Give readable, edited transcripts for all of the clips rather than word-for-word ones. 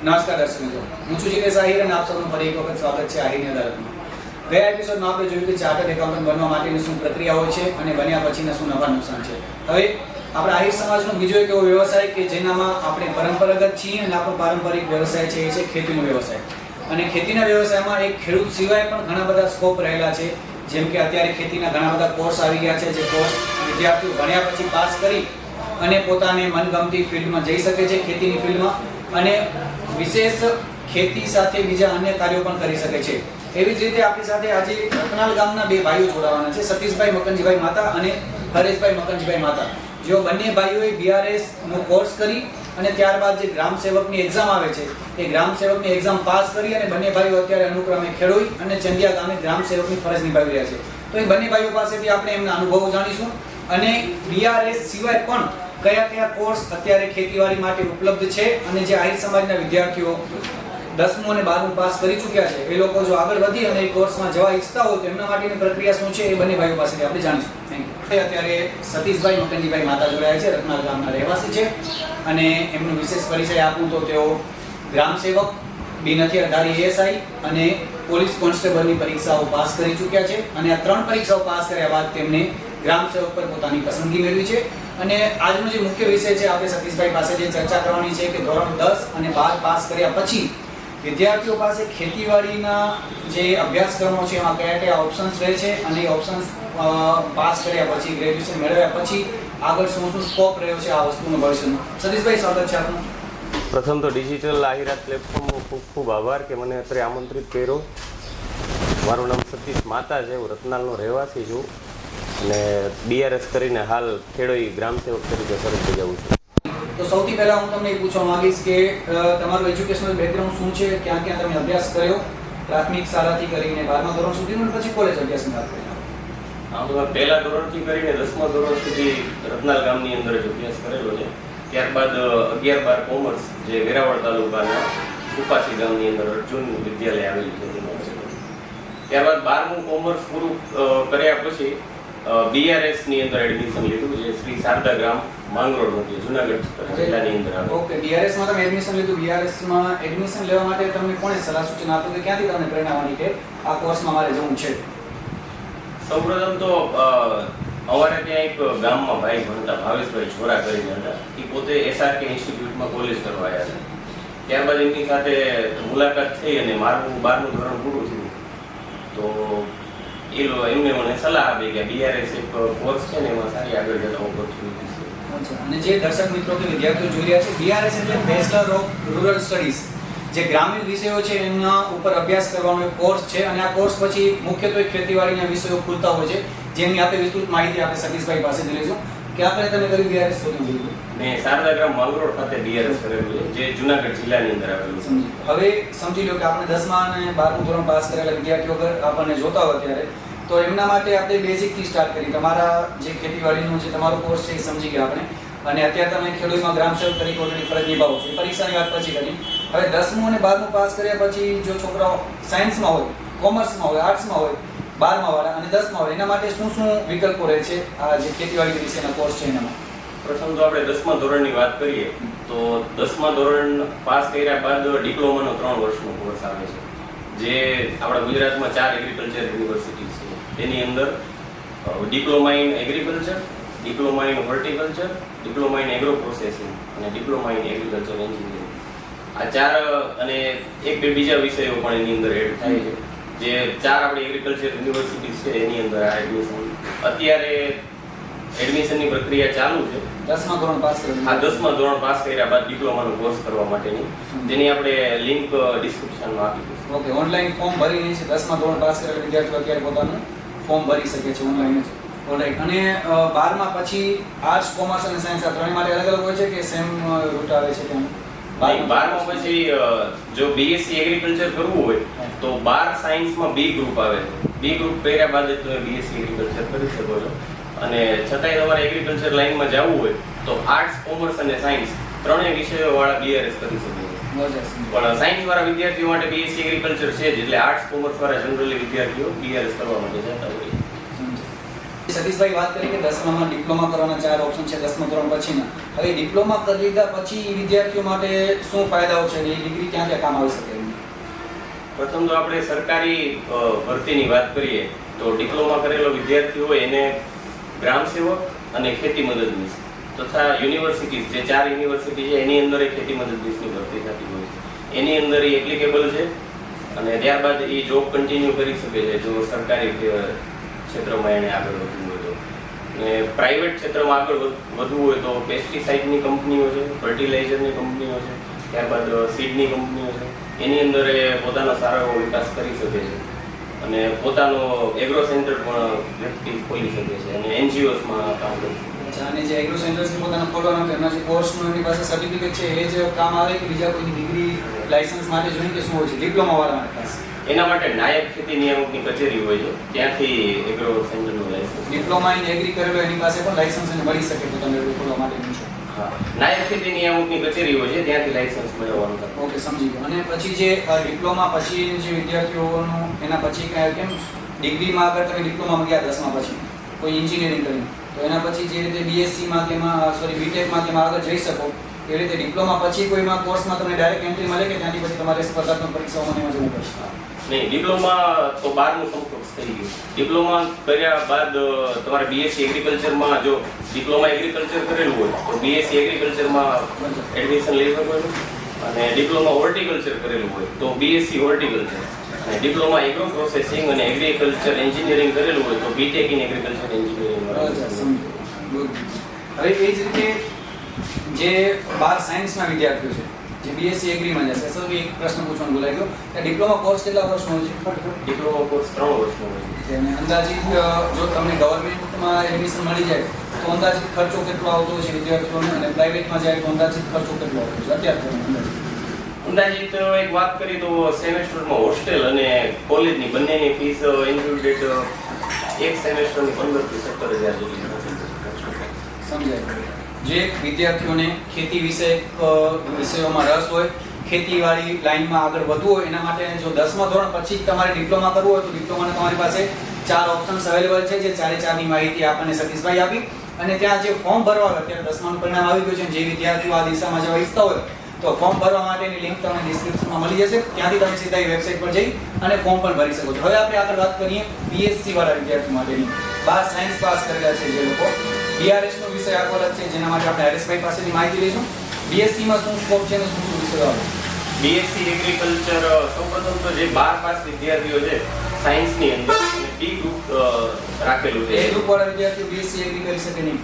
નમસ્કાર દર્શક મિત્રો, હું છું જીતેશ આહિર અને આપ સૌનું ફરી એક વખત સ્વાગત છે આહિરની અદાલતમાં. ગયા એપિસોડમાં આપણે જોયું કે ચાર્ટર્ડ એકાઉન્ટન્ટ બનવા માટેની શું પ્રક્રિયા હોય છે અને બન્યા પછીના શું નફા નુકસાન છે. હવે આપણા આહિર સમાજનો બીજો એક એવો વ્યવસાય કે જેનામાં આપણે પરંપરાગત છીએ અને આપણો પારંપરિક વ્યવસાય છે એ છે ખેતીનો વ્યવસાય. અને ખેતીના વ્યવસાયમાં એક ખેડૂત સિવાય પણ ઘણા બધા સ્કોપ રહેલા છે. જેમ કે અત્યારે ખેતીના ઘણા બધા કોર્સ આવી ગયા છે, જે કોર્સ વિદ્યાર્થીઓ ભણ્યા પછી પાસ કરી અને પોતાને મનગમતી ફિલ્ડમાં જઈ શકે છે, ખેતીની ફિલ્ડમાં, અને વિશેષ ખેતી સાથે બીજા અન્ય કાર્યો પણ કરી શકે છે. એવી જ રીતે આપણી સાથે આજે રતનાલ ગામના બે ભાઈઓ જોડાવાના છે, સતીશભાઈ મકનજીભાઈ માતા અને હરેશભાઈ મકનજીભાઈ માતા. જેઓ બંને ભાઈઓએ BRS નો કોર્સ કરી અને ત્યારબાદ જે ગ્રામ સેવકની એક્ઝામ આવે છે એ ગ્રામ સેવકની એક્ઝામ પાસ કરી અને બંને ભાઈઓ અત્યારે અનુક્રમે ખેડોઈ અને ચંદિયા ગામે ગ્રામ સેવકની ફરજ નિભાવી રહ્યા છે. તો એ બંને ભાઈઓ પાસેથી આપણે એમના અનુભવો જાણીશું અને BRS સિવાય પણ કયા કયા કોર્સ અત્યારે ખેતીવાડી માટે ઉપલબ્ધ છે અને જે આહિર સમાજના વિદ્યાર્થીઓ 10મું અને 12મું પાસ કરી ચૂક્યા છે એ લોકો જો આગળ વધી અને એ કોર્સમાં જવા ઈચ્છતા હોય તો એમના માટેની પ્રક્રિયા શું છે એ બંને ભાઈઓ પાસેથી આપણે જાણીશું. Thank you. અત્યારે સતીશભાઈ મકનજીભાઈ માતા જોડાયા છે, રત્નાલ ગામના રહેવાસી છે અને એમનો વિશેષ પરિચય આપું તો તેઓ ગ્રામ સેવક, બિન હથિયારધારી ASI અને પોલીસ કોન્સ્ટેબલની પરીક્ષાઓ પાસ કરી ચૂક્યા છે અને આ 3 પરીક્ષાઓ પાસ કર્યા બાદ તેમને ગ્રામ સેવક પર પોતાની પસંદગી મેળવી છે. અને આજનો જે મુખ્ય વિષય છે આપણે સતીશભાઈ પાસે જે ચર્ચા કરવાની છે કે ધોરણ 10 અને 12 પાસ કર્યા પછી વિદ્યાર્થીઓ પાસે ખેતીવાડીના જે અભ્યાસક્રમો છે એમાં કયા કયા ઓપ્શન્સ રહે છે અને એ ઓપ્શન્સ પાસ કર્યા પછી, ગ્રેજ્યુએશન મેળવ્યા પછી આગળ શું શું સ્કોપ રહ્યો છે આ વસ્તુનો ભવિષ્યમાં. સતીશભાઈ, સ્વાગત છે આપનું. પ્રથમ તો ડિજિટલ આહિરાત પ્લેટફોર્મનો ખૂબ ખૂબ આભાર કે મને અત્યારે આમંત્રિત કર્યો. મારું નામ સતીશ માતા છે, હું રતનાલનો રહેવાસી છું અને BRS કરીને હાલ ખેડોઈ ગ્રામ સેવક તરીકે ફરજ બજાવું છું. તો સૌથી પહેલા હું તમને એ પૂછવા માંગીશ કે તમારું એજ્યુકેશનલ બેકગ્રાઉન્ડ શું છે, ક્યાં ક્યાં તમે અભ્યાસ કર્યો, પ્રાથમિક શાળાથી કરીને 12મા ધોરણ સુધીનો અને પછી કોલેજ અભ્યાસની વાત કરીએ. આમ પહેલા ધોરણથી કરીને 10મા ધોરણ સુધી રતનાલ ગામની અંદર જ અભ્યાસ કરેલો છે. ત્યારબાદ 11-12 કોમર્સ જે વેરાવળ તાલુકાના સુપાસી ગામની અંદર અર્જુન વિદ્યાલય આવેલી છે તેમાં. ત્યારબાદ 12મું કોમર્સ પૂરું કર્યા પછી BRS ની અંદર એડમિશન લીધું, જે શ્રી શારદા ગ્રામ માંગરોળ હતી, જુનાગઢ જિલ્લાની અંદર આવે. ઓકે, BRS માં તમે એડમિશન લીધું. BRS માં એડમિશન લેવા માટે તમને કોણે સલાહ સૂચન આપ્યું કે ક્યાંથી તમને પ્રેરણા મળી કે આ કોર્સમાં મારે જવું છે? સૌપ્રથમ તો અમારે ત્યાં એક ગામમાં ભાઈ ભણતા, ભાવેશભાઈ છોરા કરીને હતા, એ પોતે SRK ઇન્સ્ટિટ્યૂટમાં કોલેજ કરવા આવ્યા છે. ત્યારબાદ એમની સાથે મુલાકાત થઈ અને મારું 12મું ધોરણ પૂરું થયું તો એમને મને સલાહ આપી કે BRS એક કોર્સ છે ને એમાં સારી આગળ જતા ઓપોર્ચ્યુનિટી છે. અને જે દર્શક મિત્રો કે વિદ્યાર્થીઓ જોઈ રહ્યા છે, BRS એટલે બેચલર ઓફ રૂરલ સ્ટડીઝ, જે ગ્રામીણ વિષયો છે એમના ઉપર અભ્યાસ કરવાનો એક કોર્સ છે અને આ કોર્સ પછી મુખ્યત્વે ખેતીવાડીના વિષયો ખુલતા હોય છે, જેની આપણે વિસ્તૃત માહિતી આપણે સતીશભાઈ પાસેથી લઈશું કે આપણે તમે કર્યું BRS શોધ્યું લીધું. મેં શારદા ગ્રામ માંગરોળ ખાતે BRS કરેલું છે, જે જુનાગઢ જિલ્લાની અંદર આવેલું છે. હવે સમજી લો કે આપણે 10મા અને 12મું ધોરણ પાસ કરેલા વિદ્યાર્થીઓ આપણને જોતા હોય ત્યારે તો એમના માટે આપણે બેઝિકથી સ્ટાર્ટ કરી. તમારા જે ખેતીવાડીનો જે તમારો કોર્સ છે એ સમજી ગયા આપણે, અને અત્યારે તમે ખેડૂતમાં ગ્રામ સેવક તરીકે ઓલરેડી ફરજ નિભાવો છો. પરીક્ષાની વાત પછી કરી. હવે 10મું અને 12મું પાસ કર્યા પછી જો છોકરાઓ સાયન્સમાં હોય, કોમર્સમાં હોય, આર્ટ્સમાં હોય, 12મા વાળા અને 10મા વાળા, એના માટે શું શું વિકલ્પો રહે છે આ જે ખેતીવાડી વિશેના કોર્સ છે એનામાં? પ્રથમ તો આપણે 10મા ધોરણની વાત કરીએ તો 10મા ધોરણ પાસ કર્યા બાદ ડિપ્લોમાનો 3 વર્ષનો કોર્સ આવે છે, જે આપણા ગુજરાતમાં 4 એગ્રીકલ્ચર યુનિવર્સિટી છે. તેની અંદર diploma in agriculture, diploma in horticulture, diploma in agro processing અને ડિપ્લોમા ઇન એગ્રીકલ્ચર એન્જિનિયરિંગ, આ 4 અને એક બે બીજા વિષયો પણ એની અંદર એડ થાય છે. જે 4 આપણી એગ્રીકલ્ચર યુનિવર્સિટી છે એની અંદર આ એડમિશન અત્યારે એડમિશનની પ્રક્રિયા ચાલુ છે. 10મા ધોરણ પાસ કર્યું? હા, 10મા ધોરણ પાસ કર્યા બાદ ડિપ્લોમાનો કોર્સ કરવા માટેની જેની આપણે લિંક ડિસ્ક્રિપ્શનમાં આપી દઈશું. ઓકે, ઓનલાઈન ફોર્મ ભરીને છે 10મા ધોરણ પાસ કરેલા વિદ્યાર્થીઓ અત્યારે પોતાનું ફોર્મ ભરી શકે છે ઓનલાઈન જ. ઓલરાઈટ. અને 12મા પછી આર્ટ્સ, કોમર્સ અને સાયન્સ આ ત્રણેય માટે અલગ અલગ હોય છે કે સેમ રૂટ આવે છે ત્યાં? 12મા પછી જો BSc એગ્રીકલ્ચર કરવું હોય તો 12 સાયન્સમાં B ગ્રુપ આવે છે. B ગ્રુપ કર્યા બાદ જ તમે BSc એગ્રીકલ્ચર કરી શકો છો. અને છતાંય તમારે એગ્રીકલ્ચર લાઈનમાં જવું હોય તો આર્ટ્સ, કોમર્સ અને સાયન્સ ત્રણેય વિષયો વાળા BRS કરી શકે છે. પણ સાયન્સ વાળા વિદ્યાર્થીઓ માટે BSc એગ્રીકલ્ચર છે જ, એટલે આર્ટ્સ, કોમર્સ વાળા જનરલી વિદ્યાર્થીઓ BRS કરવા માટે જતા હોય. સતીશભાઈ વાત કરી કે 10મામાં ડિપ્લોમા કરવાના 4 ઓપ્શન છે 10મા ધોરણ પછીના. હવે ડિપ્લોમા કરી લીધા પછી વિદ્યાર્થીઓ માટે શું ફાયદાઓ છે અને એ ડિગ્રી ક્યાં ક્યાં કામ આવી શકે? પ્રથમ તો આપણે સરકારી ભરતીની વાત કરીએ તો ડિપ્લોમા કરેલો વિદ્યાર્થી હોય એને ગ્રામ સેવક અને ખેતી મદદનીશ તથા યુનિવર્સિટીઝ જે 4 યુનિવર્સિટી છે એની અંદર એ ખેતી મદદનીશની ભરતી થતી હોય છે. એની અંદર એ એપ્લિકેબલ છે અને ત્યારબાદ એ જોબ કન્ટિન્યુ કરી શકે છે જો સરકારી ક્ષેત્રમાં એને આગળ વધવું હોય તો. અને પ્રાઇવેટ ક્ષેત્રમાં આગળ વધવું હોય તો પેસ્ટિસાઇડની કંપનીઓ છે, ફર્ટિલાઇઝરની કંપનીઓ છે, ત્યારબાદ સીડની કંપનીઓ છે, એની અંદર એ પોતાનો સારો એવો વિકાસ કરી શકે છે અને પોતાનો એગ્રો સેન્ટર પણ વ્યક્તિ ખોલી શકે છે અને એનજીઓસમાં કામ કરી શકે છે. અને જે એગ્રો સેન્ટર્સ પોતાનો ખોલવાનો કે એમના જે કોર્સનું એમની પાસે સર્ટિફિકેટ છે એ જ કામ આવે કે બીજા કોઈ ડિગ્રી લાયસન્સ માટે જોઈએ કે શું હોય છે ડિપ્લોમા વાળા પાસે? એના માટે નાયબ ખેતી નિયામકની કચેરી હોય છે, ત્યાંથી એગ્રો સેન્ટરનું લાયસન્સ. ડિપ્લોમા ઇન એગ્રી કરેલો એની પાસે પણ લાયસન્સ મળી શકે તો તમે એગ્રો ખોલવા માટેનું છે. હા, નાયબ ખેતી નિયામકની કચેરી હોય છે, ત્યાંથી લાયસન્સ મેળવવાનું થાય. ઓકે, સમજી ગયો. અને પછી જે ડિપ્લોમા પછી જે વિદ્યાર્થીઓનું એના પછી કેમ ડિગ્રીમાં આગળ તમે ડિપ્લોમામાં ગયા 10મા પછી કોઈ એન્જિનિયરિંગ કર્યું તો એના પછી જે રીતે બીએસસીમાં કે બીટેકમાં કે આગળ જઈ શકો એ રીતે ડિપ્લોમા પછી કોઈમાં કોર્સમાં તમને ડાયરેક્ટ એન્ટ્રી મળે કે ત્યાંથી પછી તમારે સ્પર્ધાત્મક પરીક્ષાઓમાં એમાં જવું પડશે? નહીં, ડિપ્લોમા તો 12મું સમકક્ષ થઈ ગયું. ડિપ્લોમા કર્યા બાદ તમારે બીએસસી એગ્રીકલ્ચરમાં જો ડિપ્લોમા એગ્રીકલ્ચર કરેલું હોય તો બીએસસી એગ્રીકલ્ચરમાં એડમિશન લઈ શકો છો અને ડિપ્લોમા હોર્ટિકલ્ચર કરેલું હોય તો બીએસસી હોર્ટિકલ્ચર અને ડિપ્લોમા એગ્રો પ્રોસેસિંગ અને એગ્રીકલ્ચર એન્જિનિયરિંગ કરેલું હોય તો બીટેક ઇન એગ્રીકલ્ચર એન્જિનિયરિંગ. હવે એ જ રીતે જે 12 સાયન્સના વિદ્યાર્થીઓ છે જે બીએસસી એગ્રીમાં જશે સર એક પ્રશ્ન પૂછવાનું ભૂલાઈ ગયો કે ડિપ્લોમા કોર્સ કેટલા વર્ષનો હોય છે? ડિપ્લોમા કોર્સ 3 વર્ષનો હોય છે અને અંદાજિત જો તમને ગવર્મેન્ટમાં એડમિશન મળી જાય તો અંદાજિત ખર્ચો કેટલો આવતો હોય છે વિદ્યાર્થીઓને અને પ્રાઇવેટમાં જાય તો અંદાજિત ખર્ચો કેટલો આવતો છે અત્યારે અંદાજિત એક વાત કરી તો સેમેસ્ટરમાં હોસ્ટેલ અને કોલેજની બંનેની ફીસ ઇન્ક્લુડેડ એક સેમેસ્ટરની 15 થી 17,000 જેટલી સમજાય? જે વિદ્યાર્થીઓને ખેતી વિષયોમાં રસ હોય, ખેતીવાડી લાઈનમાં આગળ વધવું હોય એના માટે જો 10મા ધોરણ પછી જ તમારે ડિપ્લોમા કરવું હોય તો ડિપ્લોમાના તમારી પાસે 4 ઓપ્શન્સ અવેલેબલ છે જે 4ની માહિતી આપણને સતીશભાઈ આપી. અને ત્યાં જે ફોર્મ ભરવા અત્યારે 10માનું પરિણામ આવી ગયું છે જે વિદ્યાર્થીઓ આ દિશામાં જવા ઈચ્છતા હોય તો ફોર્મ ભરવા માટેની લિંક તમને ડિસ્ક્રિપ્શનમાં મળી જશે, ત્યાંથી તમે સીધા વેબસાઇટ પર જઈ અને ફોર્મ પણ ભરી શકો છો. હવે આપણે આગળ વાત કરીએ બીએસસી વાળા વિદ્યાર્થીઓ માટેની. 12 સાયન્સ પાસ કરેલા છે જે લોકો, બીઆરએસ નો વિષય આખો અલગ છે જેના માટે આપણે હરેશભાઈ પાસેથી માહિતી લઈશું. બીએસસી માં શું સ્કોપ છે અને શું શું વિષયો આવે? બીએસસી એગ્રીકલ્ચર સૌપ્રથમ તો જે 12 પાસ વિદ્યાર્થીઓ છે સાયન્સની અંદર બી ગ્રુપ રાખેલું છે. એ ગ્રુપ વાળા વિદ્યાર્થીઓ બીએસસી એગ્રી કરી શકે નહીં?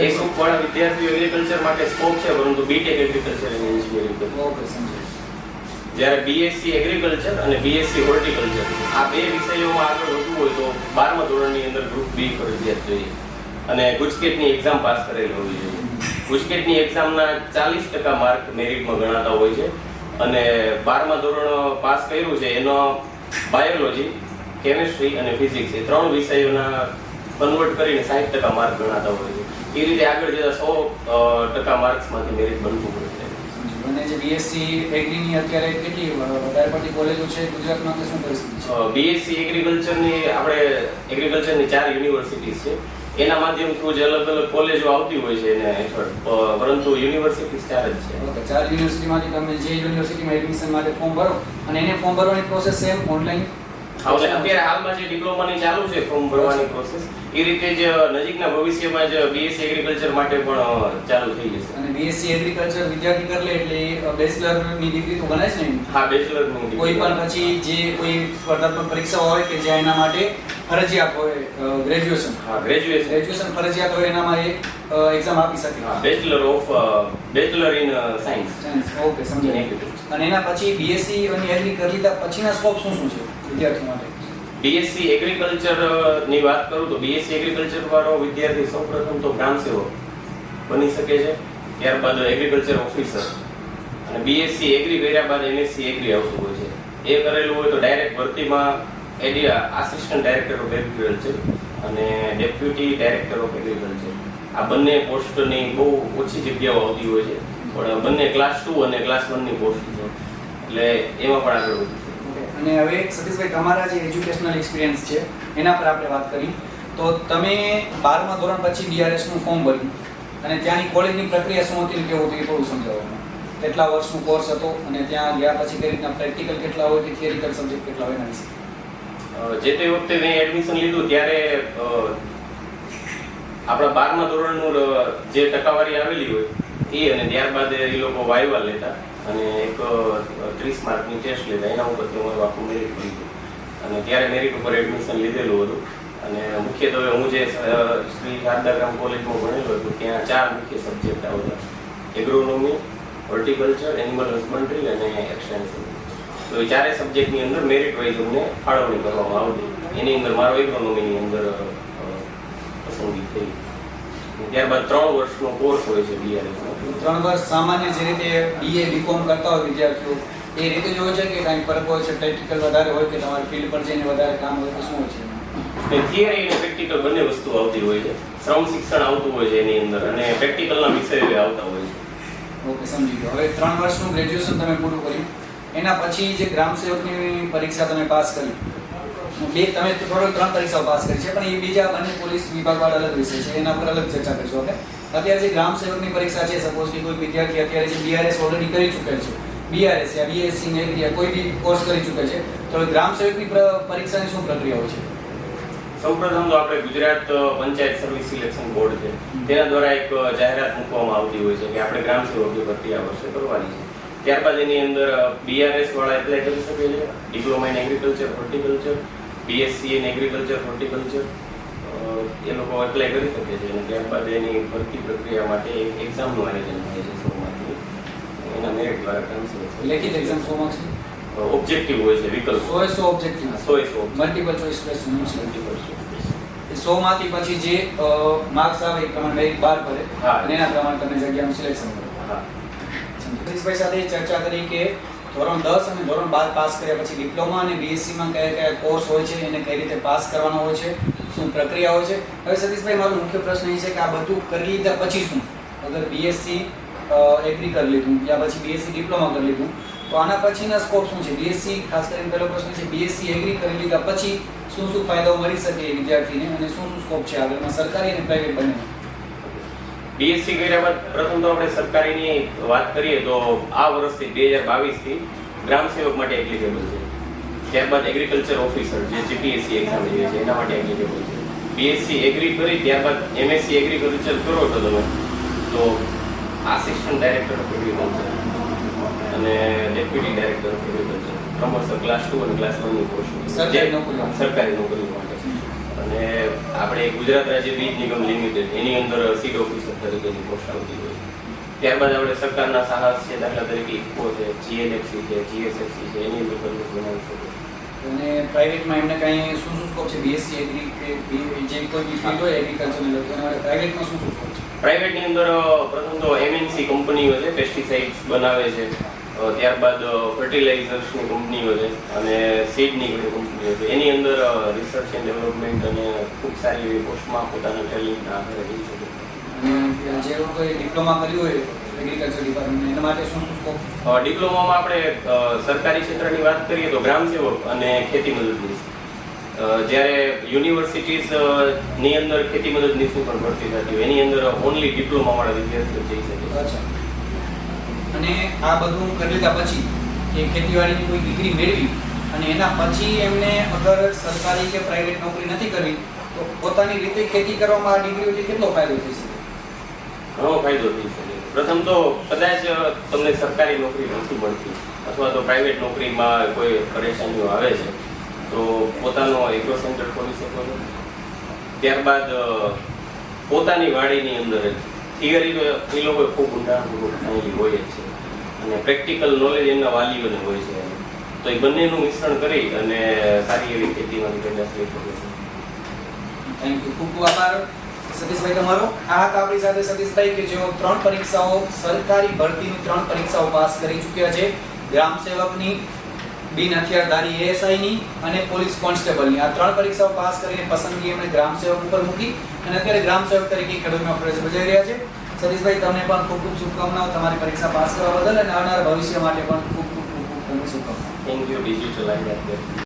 એ ગ્રુપ વાળા વિદ્યાર્થીઓ એગ્રીકલ્ચર માટે સ્કોપ છે પરંતુ બીટેક એગ્રીકલ્ચર અને એન્જિનિયરિંગ કરે. ઓકે, સમજાય. જ્યારે બીએસસી એગ્રીકલ્ચર અને બીએસસી હોર્ટિકલ્ચર આ બે વિષયોમાં આગળ વધવું હોય તો 12મા ધોરણની અંદર ગ્રુપ બી ફરજિયાત જોઈએ અને ગુજકેટની એક્ઝામ પાસ કરેલી હોવી જોઈએ. ગુજકેટની એક્ઝામના 40% માર્ક મેરિટમાં ગણાતા હોય છે અને 12મા ધોરણ પાસ કર્યું છે એનો બાયોલોજી, કેમિસ્ટ્રી અને ફિઝિક્સ એ 3 વિષયોના કન્વર્ટ કરીને 60% માર્ક ગણાતા હોય છે. એ રીતે આગળ જતા 100% માર્ક્સમાંથી મેરિટ બનતું હોય છે. અને જે બીએસસી એગ્રીની અત્યારે કેટલી વધારે પડતી કોલેજો છે ગુજરાતમાં કે શું પરિસ્થિતિ છે? બીએસસી એગ્રીકલ્ચરની આપણે એગ્રીકલ્ચરની 4 યુનિવર્સિટીઝ છે એના માધ્યમથી જે અલગ અલગ કોલેજો આવતી હોય છે એને હેઠળ પરંતુ યુનિવર્સિટીઝ 4 જ છે. ઓકે, 4 યુનિવર્સિટીમાંથી તમે જે યુનિવર્સિટીમાં એડમિશન માટે ફોર્મ ભરો અને એને ફોર્મ ભરવાની પ્રોસેસ સેમ ઓનલાઈન? અત્યારે હાલમાં જે ડિપ્લોમાની ચાલુ છે ફોર્મ ભરવાની પ્રોસેસ એ રીતે જ નજીકના ભવિષ્યમાં જ બીએસસી એગ્રીકલ્ચર માટે પણ ચાલુ થઈ જશે. અને બીએસસી એગ્રીકલ્ચર વિદ્યાર્થી કરે એટલે બેચલરની ડિગ્રી તો ગણાય જ ને? હા, બેચલરની કોઈ પણ પછી જે કોઈ સ્પર્ધાત્મક પરીક્ષાઓ હોય કે જ્યાં એના માટે ફરજિયાત હોય ગ્રેજ્યુએશન. હા, ગ્રેજ્યુએશન ફરજિયાત હોય એનામાં એ એક્ઝામ આપી શકે. હા, બેચલર ઇન સાયન્સ. ઓકે, સમજાય. અને એના પછી બીએસસી અને એગ્રી કરી લીધા પછીના સ્કોપ શું શું છે વિદ્યાર્થીઓ માટે? બીએસસી એગ્રીકલ્ચર ની વાત કરું તો બીએસસી એગ્રીકલ્ચર વાળો વિદ્યાર્થી સૌપ્રથમ તો ગ્રામ સેવક બની શકે છે, ત્યારબાદ એગ્રીકલ્ચર ઓફિસર અને બીએસસી એગ્રી કર્યા બાદ એમએસસી એગ્રી આવતું હોય છે. એ કરેલું હોય તો ડાયરેક્ટ ભરતીમાં આસિસ્ટન્ટ ડાયરેક્ટર ઓફ એગ્રીકલ્ચર અને ડેપ્યુટી ડાયરેક્ટર ઓફ એગ્રીકલ્ચર આ બંને પોસ્ટની બહુ ઓછી જગ્યાઓ આવતી હોય છે પણ બંને ક્લાસ 2 અને ક્લાસ 1 ની પોસ્ટ છે એટલે એમાં પણ આગળ વધી. અને હવે સતીશભાઈ તમારા જે એજ્યુકેશનલ એક્સપિરિયન્સ છે એના પર આપણે વાત કરી. તો તમે 12મા ધોરણ પછી BRS નું ફોર્મ ભર્યું અને ત્યાંની કોલેજની પ્રક્રિયા શું હતી ને કેવું હતું એ થોડું સમજાવો. કેટલા વર્ષનો કોર્સ હતો અને ત્યાં ગયા પછી કઈ રીતના પ્રેક્ટિકલ કેટલા હોય કે થિયરિકલ સબ્જેક્ટ કેટલા હોય એના વિશે. જે તે વખતે મેં એડમિશન લીધું ત્યારે આપણા 12મા ધોરણનું જે ટકાવારી આવેલી હોય એ અને ત્યારબાદ એ લોકો વાયવા લેતા અને એક 30 માર્કની ટેસ્ટ લેતા, એના ઉપરથી અમારું આખું મેરિટ બન્યું અને ત્યારે મેરિટ ઉપર એડમિશન લીધેલું હતું. અને મુખ્યત્વે હું જે શ્રી શારદાગ્રામ કોલેજમાં ભણેલો હતો ત્યાં 4 મુખ્ય સબ્જેક્ટ આવતા: એગ્રોનોમી, હોર્ટિકલ્ચર, એનિમલ હસબન્ડરી અને એક્સટેન્શન. તો એ 4 સબ્જેક્ટની અંદર મેરિટ વાઇઝ અમને ફાળવણી કરવામાં આવતી. એની અંદર મારો એગ્રોનોમીની અંદર પસંદગી થઈ. ત્યારબાદ 3 વર્ષનો કોર્સ હોય છે BRS નો. 3 વર્ષ સામાન્ય જે રીતે BA BCom કરતા હોય વિદ્યાર્થીઓ એ રીતે જ હોય છે કે કાંઈ ફરક હોય છે? પ્રેક્ટિકલ વધારે હોય કે તમારે ફિલ્ડ પર જઈને વધારે કામ હોય તો શું હોય છે? થિયરી અને પ્રેક્ટિકલ બંને વસ્તુ આવતી હોય છે. શ્રમ શિક્ષણ આવતું હોય છે એની અંદર અને પ્રેક્ટિકલના વિષયો આવતા હોય છે. ઓકે, સમજી ગયો. હવે 3 વર્ષનું ગ્રેજ્યુએશન તમે પૂરું કર્યું, એના પછી જે ગ્રામ સેવકની પરીક્ષા તમે પાસ કરી, તમે ટોટલ 3 પરીક્ષાઓ પાસ કરી છે, પણ એ બીજા બંને પોલીસ વિભાગ વાળા અલગ વિષય છે, એના પર અલગ ચર્ચા કરીશું આપણે. અત્યારે જે ગ્રામ સેવકની પરીક્ષા છે, સપોઝ કે કોઈ વિદ્યાર્થી અત્યારે જે BRS ઓલરેડી કરી ચૂકેલ છે, BRS યા BSc એગ્રી કોઈ બી કોર્સ કરી ચૂકેલ છે, તો ગ્રામ સેવકની પરીક્ષાની શું પ્રક્રિયા હોય છે? સૌપ્રથમ તો આપણે Gujarat panchayat service selection board છે તેના દ્વારા એક જાહેરાત મૂકવામાં આવતી હોય છે કે આપણે ગ્રામ સેવકની ભરતી આ વર્ષે કરવાની છે. ત્યારબાદ એની અંદર BRS વાળા એપ્લાય કરી શકે છે, diploma in agriculture horticulture, BSc in agriculture horticulture એ લોકો એપ્લાય કરી શકે છે. અને ત્યારબાદ એની ભરતી પ્રક્રિયા માટે એક એક્ઝામનું આયોજન થાય છે 100 માર્કની. એના મેરિટ દ્વારા ટ્રાન્સફર લેખિત એક્ઝામ 100 માર્ક્સ ઓબ્જેક્ટિવ હોય છે, વિકલ્પ 100 objective 100 multiple choice question. Multiple 100 માંથી પછી જે માર્ક્સ આવે એ પ્રમાણે મેરિટ બહાર પડે હા. અને એના પ્રમાણે તમે જગ્યાનું સિલેક્શન કરો. હા. જગદીશભાઈ સાથે ચર્ચા કરી કે ધોરણ 10 અને ધોરણ 12 પાસ કર્યા પછી ડિપ્લોમા અને BSc માં કયા કયા કોર્સ હોય છે, એને કઈ રીતે પાસ કરવાનો હોય છે, શું પ્રક્રિયા હોય છે. હવે સતીશભાઈ, મારો મુખ્ય પ્રશ્ન એ છે કે આ બધું કરી લીધા પછી શું? અગર BSc એગ્રી કરી લીધું યા પછી BSc ડિપ્લોમા કરી લીધું તો આના પછીના સ્કોપ શું છે? BSc ખાસ કરીને પહેલો પ્રશ્ન છે, BSc એગ્રી કરી લીધા પછી શું શું ફાયદાઓ મળી શકે એ વિદ્યાર્થીને અને શું શું સ્કોપ છે આગળમાં સરકારી અને પ્રાઇવેટ બંને? BSc કર્યા બાદ પ્રથમ તો આપણે સરકારીની વાત કરીએ તો આ વર્ષથી 2022 થી ગ્રામ સેવક માટે એપ્લિકેબલ છે. ત્યારબાદ એગ્રીકલ્ચર ઓફિસર જે GPSC એક્ઝામ છે એના માટે એપ્લિકેબલ છે. BSc એગ્રી કરી ત્યારબાદ MSc એગ્રીકલ્ચર કરો તો તમે તો આસિસ્ટન્ટ ડાયરેક્ટર ઓફ એગ્રીકલ્ચર અને deputy director of agriculture promotion class 2 અને ક્લાસ 1 ની પોસ્ટ સરકારી નોકરી માટે. અને આપણે ગુજરાત રાજ્ય બીજ નિગમ લિમિટેડ એની અંદર સીડ ઓફિસર તરીકેની પોસ્ટ આવતી હોય. ત્યારબાદ આપણે સરકારના સાહસ છે, દાખલા તરીકે ઇફકો છે, GLFC છે, GSFC છે, એની અંદર સર્વિસ બનાવી શકે. અને પ્રાઇવેટમાં એમને કાંઈ શું શું સ્કોપ છે? BSc એગ્રી કે જે કોઈ બી ફિલ્ડ હોય એગ્રીકલ્ચરને લગતું એના માટે પ્રાઇવેટમાં શું શું સ્કોપ છે? પ્રાઇવેટની અંદર પ્રથમ તો MNC કંપનીઓ છે, પેસ્ટિસાઇડ્સ બનાવે છે, ત્યારબાદ ફર્ટિલાઇઝર્સની કંપનીઓ છે અને સીડની ઘણી કંપનીઓ છે. એની અંદર રિસર્ચ એન્ડ ડેવલપમેન્ટ અને ખૂબ સારી એવી પોસ્ટમાં પોતાના ટેલેન્ટના આધારે જઈ શકે. અને જે લોકોએ ડિપ્લોમા કર્યું હોય એગ્રીકલ્ચર ડિપાર્ટમેન્ટ એના માટે શું શું સ્કોપ? ડિપ્લોમામાં આપણે સરકારી ક્ષેત્રની વાત કરીએ તો ગ્રામ સેવક અને ખેતી મદદનીશ. જ્યારે યુનિવર્સિટીઝ ની અંદર ખેતી મદદનીશની પણ ભરતી થતી હોય એની અંદર ઓનલી ડિપ્લોમા વાળા વિદ્યાર્થીઓ જઈ શકે. અચ્છા. અને આ બધું કરી લીધા પછી એ ખેતીવાડીની કોઈ ડિગ્રી મેળવી અને એના પછી એમને અગર સરકારી કે પ્રાઇવેટ નોકરી નથી કરવી તો પોતાની રીતે ખેતી કરવામાં આ ડિગ્રીઓથી કેટલો ફાયદો થઈ શકે? ઘણો ફાયદો થઈ શકે. પ્રથમ તો કદાચ તમને સરકારી નોકરી નથી મળતી અથવા તો પ્રાઇવેટ નોકરીમાં કોઈ પરેશાનીઓ આવે છે તો પોતાનો એગ્રો સેન્ટર ખોલી શકો છો. ત્યારબાદ પોતાની વાડીની અંદર થિયરી તો એ લોકો ખૂબ ઊંડાણપૂર્વક ભણેલી હોય જ છે અને પ્રેક્ટિકલ નોલેજ એમના વાલીઓને હોય છે. તો એ બંનેનું મિશ્રણ કરી અને સારી એવી ખેતીમાં પેદાશ લઈ શકો છો. થેન્ક યુ, ખૂબ ખૂબ આભાર સતીશભાઈ તમારો. આ હતા આપણી સાથે સતીશભાઈ કે જેઓ 3 પરીક્ષાઓ સરકારી ભરતીની 3 પરીક્ષાઓ પાસ કરી ચૂક્યા છે. ગ્રામ સેવકની, બિન હથિયારધારી ASI ની અને પોલીસ કોન્સ્ટેબલની આ 3 પરીક્ષાઓ પાસ કરીને પસંદગી એમણે ગ્રામ સેવક ઉપર મૂકી અને અત્યારે ગ્રામ સેવક તરીકે ખેડૂતમાં ફરજ બજાવી રહ્યા છે. સતીશભાઈ, તમને પણ ખૂબ ખૂબ શુભકામનાઓ તમારી પરીક્ષા પાસ કરવા બદલ અને આવનારા ભવિષ્ય માટે પણ ખૂબ ખૂબ શુભકામનાઓ. Thank you digital idea.